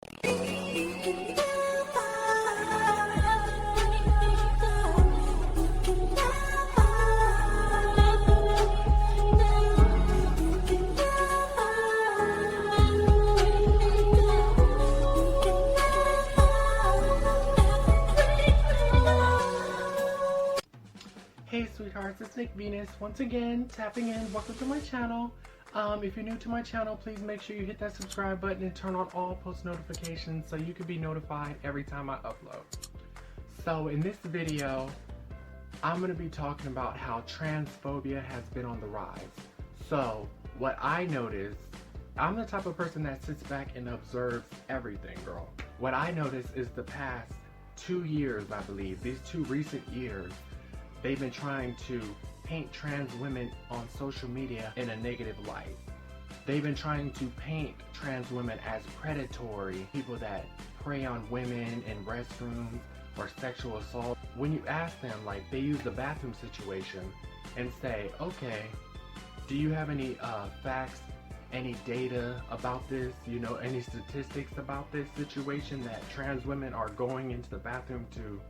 Hey sweethearts, it's Nick Venus once again tapping in. Welcome to my channel. If you're new to my channel, please make sure you hit that subscribe button and turn on all post notifications so you can be notified every time I upload. So in this video, I'm going to be talking about how transphobia has been on the rise. So what I noticed, I'm the type of person that sits back and observes everything, girl. What I noticed is the past 2 years, I believe, these 2 recent years, they've been trying to paint trans women on social media in a negative light. They've been trying to paint trans women as predatory, people that prey on women in restrooms or sexual assault. When you ask them, like, they use the bathroom situation and say, okay, do you have any facts, any data about this, you know, any statistics about this situation that trans women are going into the bathroom to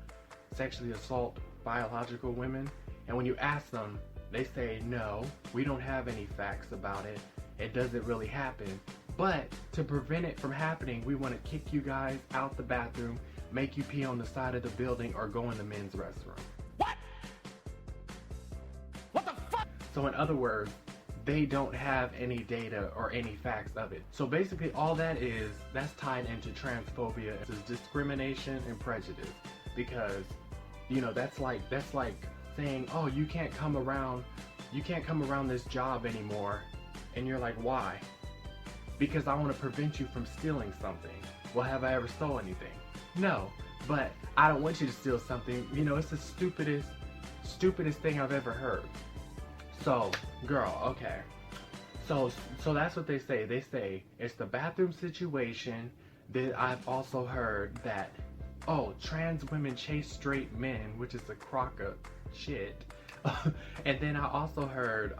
sexually assault biological women? And when you ask them, they say, no, we don't have any facts about it. It doesn't really happen. But to prevent it from happening, we want to kick you guys out the bathroom, make you pee on the side of the building, or go in the men's restroom. What? What the fuck? So in other words, they don't have any data or any facts of it. So basically all that is, that's tied into transphobia. It's discrimination and prejudice. Because, you know, that's like saying, oh, you can't come around this job anymore. And you're like, why? Because I want to prevent you from stealing something. Well, have I ever stole anything? No, but I don't want you to steal something. You know, it's the stupidest thing I've ever heard. So, girl, okay. So that's what they say. They say it's the bathroom situation. That I've also heard that, oh, trans women chase straight men, which is a crock of shit. And then I also heard,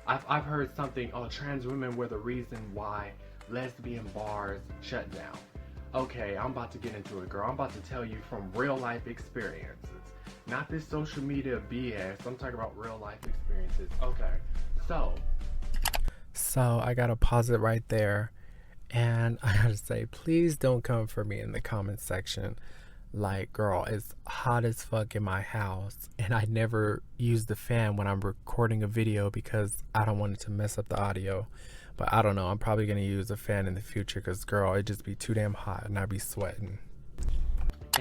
I've heard something, oh, trans women were the reason why lesbian bars shut down. Okay, I'm about to get into it, girl. I'm about to tell you from real life experiences. Not this social media BS. I'm talking about real life experiences. Okay, so I gotta pause it right there. And I gotta say, please don't come for me in the comment section. Like, girl, it's hot as fuck in my house, and I never use the fan when I'm recording a video because I don't want it to mess up the audio. But I don't know, I'm probably gonna use a fan in the future because, girl, it'd just be too damn hot and I'd be sweating.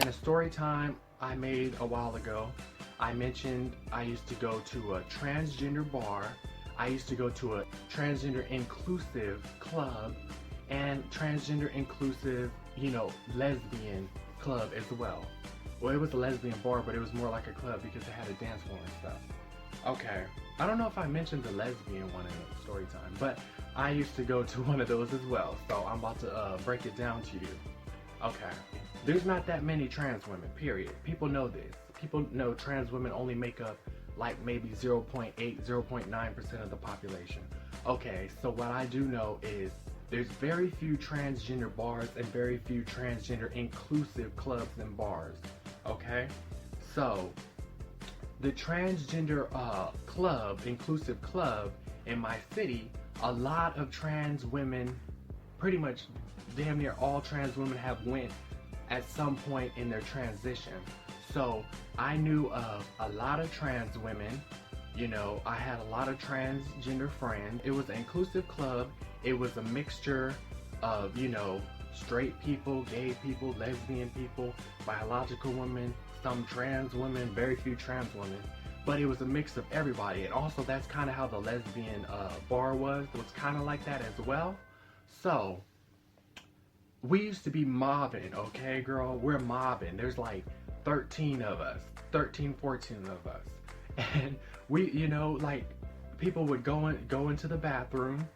In a story time I made a while ago, I mentioned I used to go to a transgender bar. I used to go to a transgender inclusive club and transgender inclusive, you know, lesbian club as well. Well, it was a lesbian bar, but it was more like a club because it had a dance floor and stuff. Okay, I don't know if I mentioned the lesbian one in the story time, but I used to go to one of those as well, so I'm about to break it down to you. Okay, there's not that many trans women, period. People know this. People know trans women only make up like maybe 0.8, 0.9% of the population. Okay, so what I do know is there's very few transgender bars and very few transgender inclusive clubs and bars, okay? So, the transgender club, inclusive club in my city, a lot of trans women, pretty much damn near all trans women have went at some point in their transition. So, I knew of a lot of trans women. You know, I had a lot of transgender friends. It was an inclusive club. It was a mixture of, you know, straight people, gay people, lesbian people, biological women, some trans women, very few trans women. But it was a mix of everybody. And also that's kind of how the lesbian bar was. It was kind of like that as well. So, we used to be mobbing, okay, girl? We're mobbing. There's like 13 of us, 13, 14 of us. And we, you know, like, people would go into the bathroom,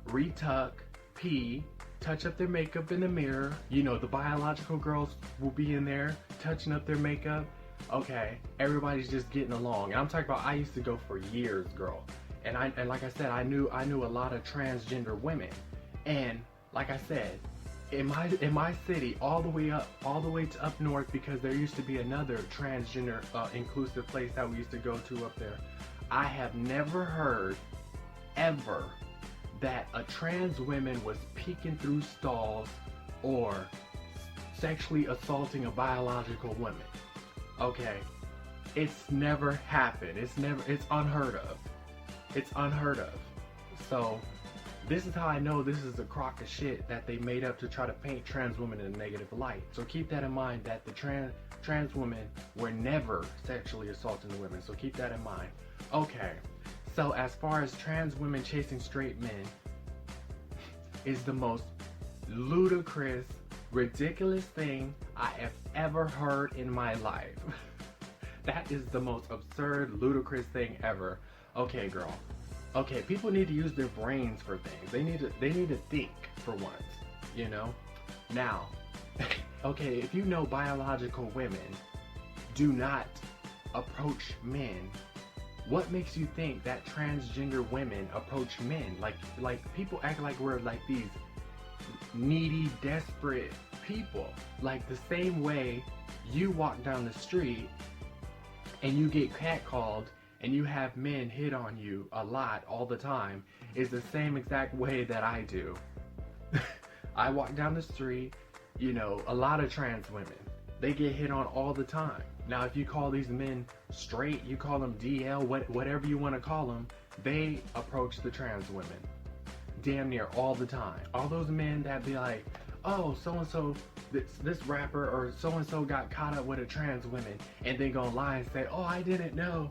retuck, pee, touch up their makeup in the mirror. You know, the biological girls will be in there touching up their makeup. Okay, everybody's just getting along. And I'm talking about, I used to go for years, girl. And like I said, I knew a lot of transgender women. And like I said, in my city, all the way to up north, because there used to be another transgender inclusive place that we used to go to up there. I have never heard ever that a trans woman was peeking through stalls or sexually assaulting a biological woman. Okay, it's never happened. It's unheard of. It's unheard of. So this is how I know this is a crock of shit that they made up to try to paint trans women in a negative light. So keep that in mind, that the trans women were never sexually assaulting the women. So keep that in mind. Okay, so as far as trans women chasing straight men, is the most ludicrous, ridiculous thing I have ever heard in my life. That is the most absurd, ludicrous thing ever. Okay, girl. Okay, people need to use their brains for things. They need to think for once, you know? Now, okay, if you know biological women do not approach men, what makes you think that transgender women approach men? Like people act like we're like these needy, desperate people. Like the same way you walk down the street and you get catcalled and you have men hit on you a lot all the time is the same exact way that I do. I walk down the street, you know, a lot of trans women, they get hit on all the time. Now, if you call these men straight, you call them DL, whatever you want to call them, they approach the trans women damn near all the time. All those men that be like, oh, so-and-so, this rapper or so-and-so got caught up with a trans woman, and they gonna lie and say, oh, I didn't know,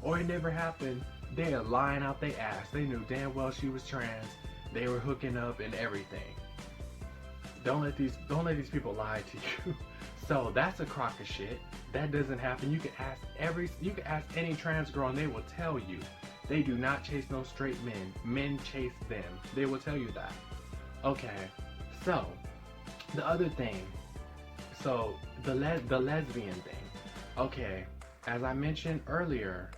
or it never happened. They are lying out their ass. They knew damn well she was trans. They were hooking up and everything. Don't let these people lie to you. So that's a crock of shit. That doesn't happen. You can ask any trans girl and they will tell you they do not chase no straight men. Men chase them. They will tell you that. Okay, so the other thing, so the lesbian thing. Okay, as I mentioned earlier,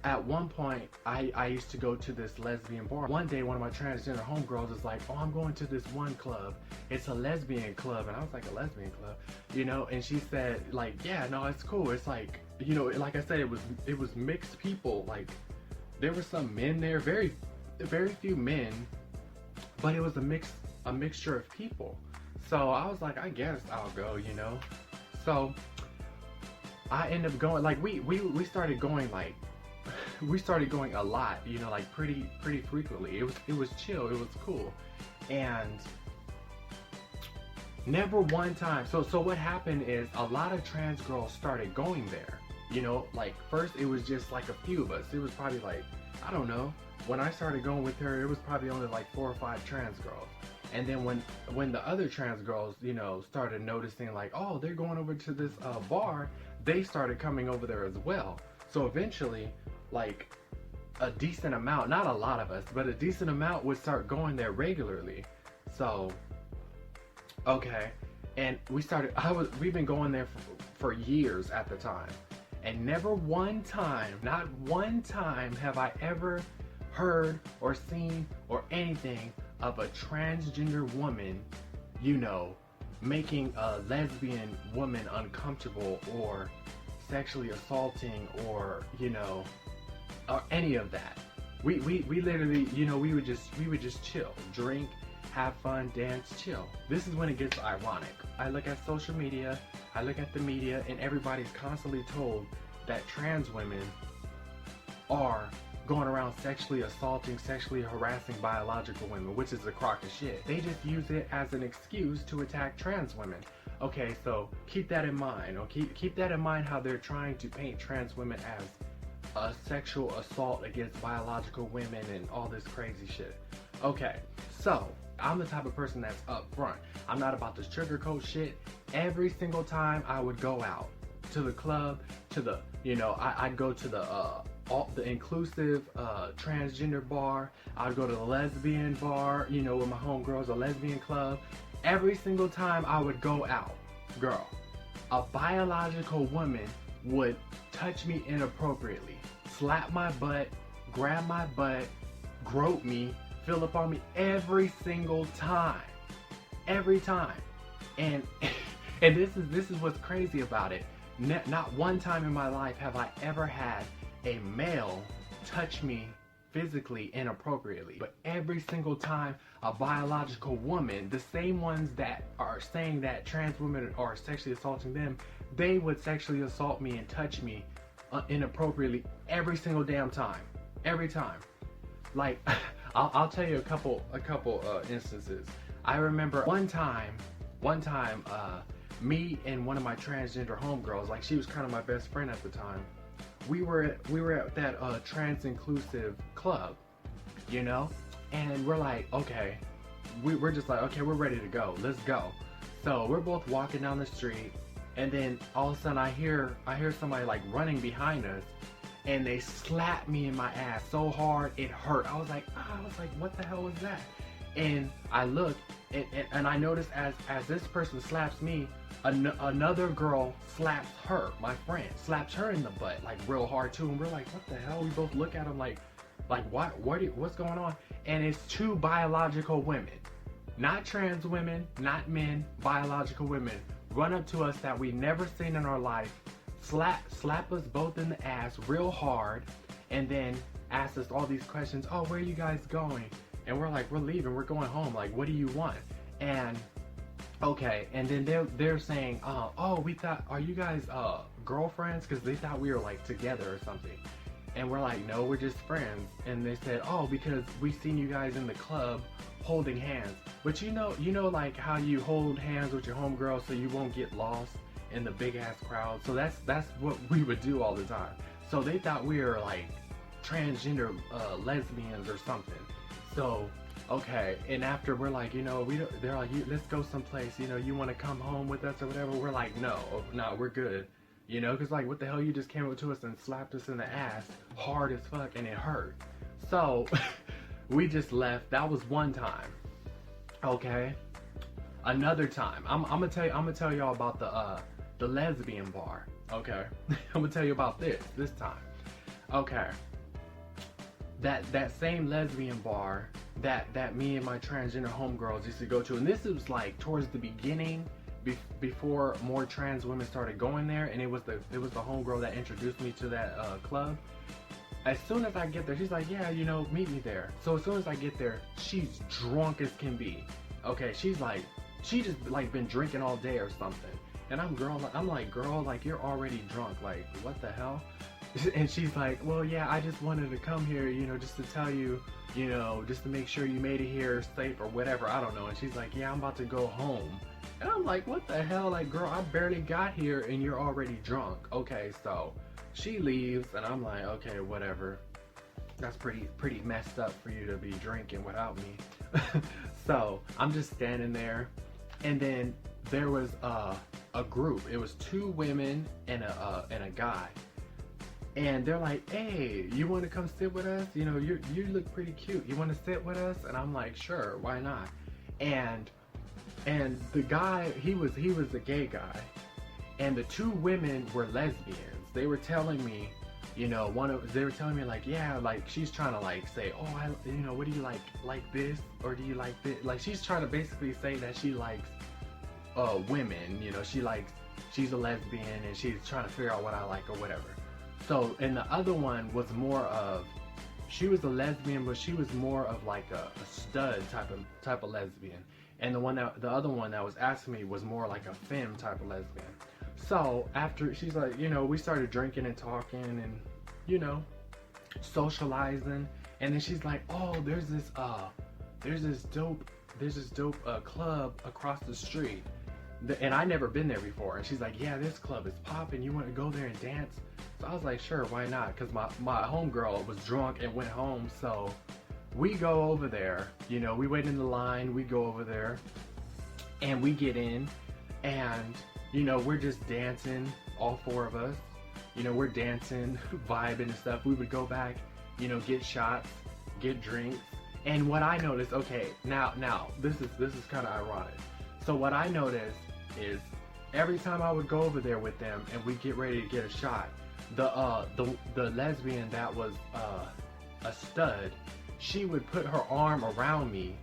at one point I used to go to this lesbian bar. One day one of my transgender homegirls is like, oh, I'm going to this one club. It's a lesbian club. And I was like, a lesbian club? You know, and she said, like, yeah, no, it's cool. It's like, you know, like I said, it was mixed people. Like, there were some men there, very few men, but it was a mixture of people. So I was like, I guess I'll go, you know. So I ended up going, like, we started going, like, we started going a lot, you know, like pretty frequently. It was chill, it was cool. And never one time, so what happened is a lot of trans girls started going there. You know, like first it was just like a few of us. It was probably like, I don't know, when I started going with her, it was probably only like 4 or 5 trans girls. And then when the other trans girls, you know, started noticing like, oh, they're going over to this bar, they started coming over there as well. So eventually, like a decent amount, not a lot of us, but a decent amount would start going there regularly. So, okay, and we've been going there for years at the time. And never one time, not one time have I ever heard or seen or anything of a transgender woman, you know, making a lesbian woman uncomfortable or sexually assaulting or, you know, or any of that. We literally, you know, we would just chill, drink, have fun, dance, chill. This is when it gets ironic. I look at social media, I look at the media, and everybody's constantly told that trans women are going around sexually assaulting, sexually harassing biological women, which is a crock of shit. They just use it as an excuse to attack trans women. Okay, so keep that in mind. Okay, keep that in mind, how they're trying to paint trans women as a sexual assault against biological women and all this crazy shit. Okay, so I'm the type of person that's upfront. I'm not about to sugarcoat shit. Every single time I would go out to the club, to the, you know, I'd go to the inclusive transgender bar. I'd go to the lesbian bar, you know, with my homegirls, a lesbian club. Every single time I would go out, girl, a biological woman would touch me inappropriately, slap my butt, grab my butt, grope me, fill up on me every single time. Every time. And and this is what's crazy about it. Not one time in my life have I ever had a male touch me physically inappropriately. But every single time a biological woman, the same ones that are saying that trans women are sexually assaulting them, they would sexually assault me and touch me inappropriately every single damn time. Every time. Like, I'll tell you a couple instances. I remember one time, me and one of my transgender homegirls, like she was kind of my best friend at the time, we were at that trans inclusive club, you know, and we're like, okay, we're just like, okay, we're ready to go, let's go. So we're both walking down the street, and then all of a sudden I hear somebody like running behind us, and they slapped me in my ass so hard it hurt. I was like, what the hell was that? And I looked, and I noticed as this person slaps me, another girl slaps her, my friend, slaps her in the butt, like real hard too. And we're like, what the hell? We both look at him like what's going on? And it's two biological women, not trans women, not men, biological women, run up to us that we never seen in our life, slap us both in the ass real hard, and then ask us all these questions. Oh, where are you guys going? And we're like, we're leaving, we're going home. Like, what do you want? And okay, and then they're saying, oh, we thought, are you guys girlfriends? Because they thought we were like together or something. And we're like, no, we're just friends. And they said, oh, because we've seen you guys in the club holding hands. But you know like how you hold hands with your homegirl so you won't get lost in the big ass crowd. So that's what we would do all the time. So they thought we were like transgender lesbians or something. So okay, and after we're like, they're like, let's go someplace, you want to come home with us or whatever. We're like, no, we're good, because like, what the hell, you just came up to us and slapped us in the ass hard as fuck and it hurt. So we just left. That was one time. Okay, another time, I'm gonna tell y'all about the lesbian bar. Okay, I'm gonna tell you about this time. Okay, that same lesbian bar that me and my transgender homegirls used to go to, and this was like towards the beginning, before more trans women started going there, and it was the homegirl that introduced me to that club. As soon as I get there, she's like, yeah, meet me there. So as soon as I get there, she's drunk as can be. Okay, she just like been drinking all day or something. And I'm like, girl, like, you're already drunk, like, what the hell? And she's like, well, yeah, I just wanted to come here, just to tell you, just to make sure you made it here safe or whatever, I don't know. And she's like, yeah, I'm about to go home. And I'm like, what the hell? Like, girl, I barely got here and you're already drunk. Okay, so she leaves and I'm like, okay, whatever. That's pretty messed up for you to be drinking without me. So I'm just standing there, and then there was a group. It was two women and a guy. And they're like, hey, you want to come sit with us? You look pretty cute. You want to sit with us? And I'm like, sure, why not? And the guy, he was a gay guy, and the two women were lesbians. They were telling me, they were telling me like, yeah, like she's trying to like say, oh, what do you like this, or do you like this? Like, she's trying to basically say that she likes women. She's a lesbian and she's trying to figure out what I like or whatever. So, and the other one was more of, she was a lesbian, but she was more of like a stud type of lesbian. And the other one that was asking me was more like a femme type of lesbian. So after, she's like, we started drinking and talking and, socializing. And then she's like, oh, there's this dope club across the street. And I never been there before. And she's like, yeah, this club is popping. You want to go there and dance? So I was like, sure, why not? Because my homegirl was drunk and went home. So we go over there, we wait in the line, we go over there, and we get in, and, we're just dancing, all four of us. We're dancing, vibing and stuff. We would go back, get shots, get drinks. And what I noticed, okay, now, this is kind of ironic. So what I noticed is every time I would go over there with them and we get ready to get a shot, the lesbian that was a stud, she would put her arm around me.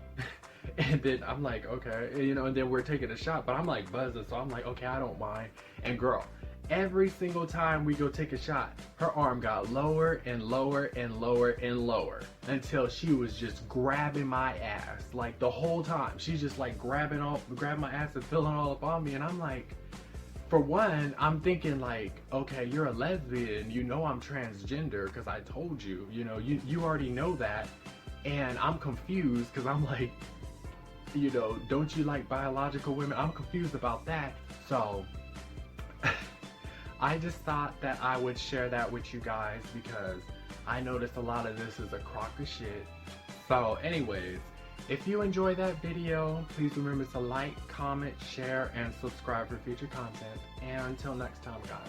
And then I'm like, okay, you know, and then we're taking a shot, but I'm like buzzing, so I'm like, okay, I don't mind. And girl, every single time we go take a shot, her arm got lower and lower and lower and lower until she was just grabbing my ass. Like the whole time, she's just like grabbing my ass and feeling all up on me. And I'm like, for one, I'm thinking like, okay, you're a lesbian, you know I'm transgender because I told you, you know, you already know that. And I'm confused because I'm like, you know, don't you like biological women? I'm confused about that. So I just thought that I would share that with you guys because I noticed a lot of this is a crock of shit. So anyways, if you enjoy that video, please remember to like, comment, share, and subscribe for future content. And until next time, guys.